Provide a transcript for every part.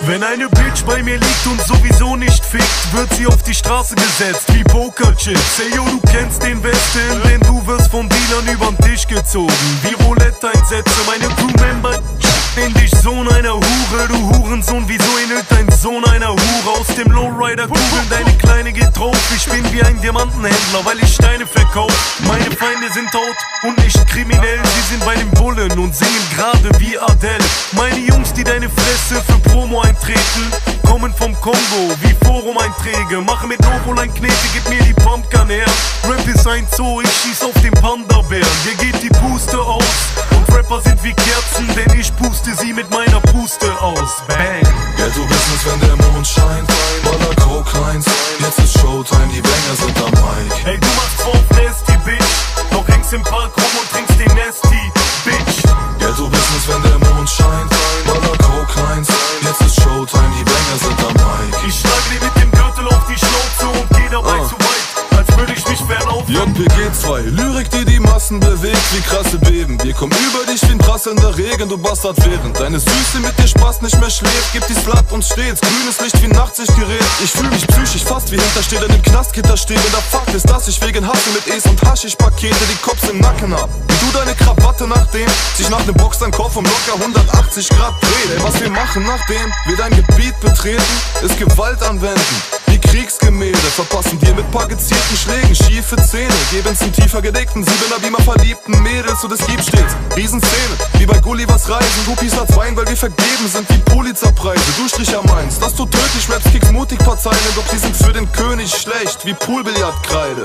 Wenn eine Bitch bei mir liegt und sowieso nicht fickt, wird sie auf die Straße gesetzt wie Pokerchips. Ey yo, du kennst den Westen, denn du wirst von Dealern übern Tisch gezogen wie Roulette-Einsätze. Meine Crewmember in dich, Sohn einer Hure. Du Hurensohn, wieso ähnelt dein Sohn einer Hure? Aus dem Lowrider kugeln deine Kleine geht drauf. Ich bin wie ein Diamantenhändler, weil ich Steine verkauf. Meine Feinde sind tot und nicht kriminell. Sie sind bei den Bullen und singen gerade wie Adele. Meine Jungs, die deine Fresse für Promo eintreten, kommen vom Kongo wie Forum-Einträge. Mache mit Novoline Knete, gib mir die Pumpgun her. Rap ist ein Zoo, ich schieß auf den Panda-Bären. Dir geht die Puste aus und Rapper sind wie Kerzen, denn ich puste sie mit meiner Puste aus. Bang! Ghetto-Business, wenn der Mond scheint, Baller Coke Heinz. Jetzt ist Showtime, die Banger sind am Mic. Hey, du machst drauf Nasty, Bitch, doch hängst im Park rum und trinkst den Nasty, Bitch. Ghetto-Business, wenn der Mond scheint, Baller Coke Heinz. Jetzt ist Showtime, die Banger sind am Mic. Ich schlage dir mit dem Gürtel auf die Schnauze und geh dabei zu weit, als würde ich mich verlaufen. JPG 2, Lyrik, die die Massen bewegt wie krasse Beben. Wir kommen über dich wie ein prasselnder Regen, du Bastard. Während deine Süße mit dir Spaß nicht mehr schläft, gibt die Slut uns stets grünes Licht wie ein Nachtsichtgerät. Ich fühl mich psychisch fast wie Hintersteher in dem Knastgitter stehen. Und der Fakt ist, dass ich wegen Hassel mit Es und Haschisch-Pakete die Cops im Nacken hab. Wie du deine Krawatte nachdem sich nach nem Box dein Kopf um locker 180 Grad dreht. Ey, was wir machen nachdem wir dein Gebiet betreten, ist Gewalt anwenden wie Kriegsgemälde. Verpassen dir mit paar gezielten Schlägen schiefe Zähne, geben's in tiefer gedeckten Siebener Beamer verliebten Mädels und es gibt stets Riesenszene, wie bei Gullivers Reisen. Guppies als Wein, weil wir vergeben sind wie Pulitzerpreise. Du Stricher meinst, dass du tödlich rappst, kickst mutig paar Zeilen, doch die sind für den König schlecht wie Poolbillardkreide.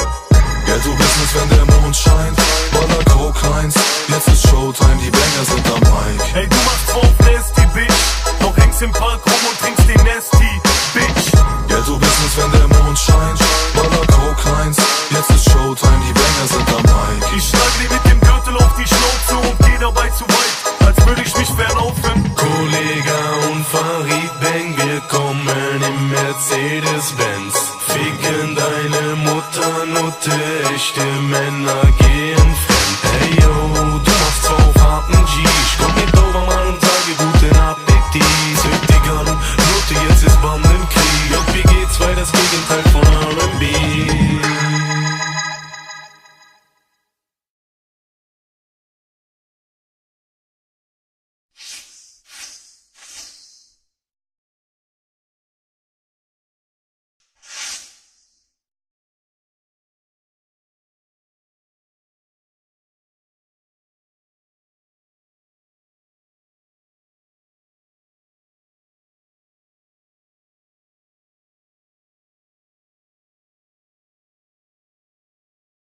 Ghetto-Business, wenn der Mond scheint, Baller Coke Heinz. Jetzt ist Showtime, die Banger sind am Mic. Hey, du machst drauf Nasty, Bitch, doch hängst im Park rum und trinkst den Nasty, Bitch. Ghetto-Business, wenn der Mond scheint, Baller Coke Heinz. Jetzt ist Showtime, die Banger sind am Mic. Ich schlag dir mit dem Gürtel auf die Schnauze und geh dabei zu weit, als würde ich mich verlaufen. Kollega und Farid Bang, wir kommen im Mercedes-Benz. Ficken deine Mutter, Nutte, echte Männer gehen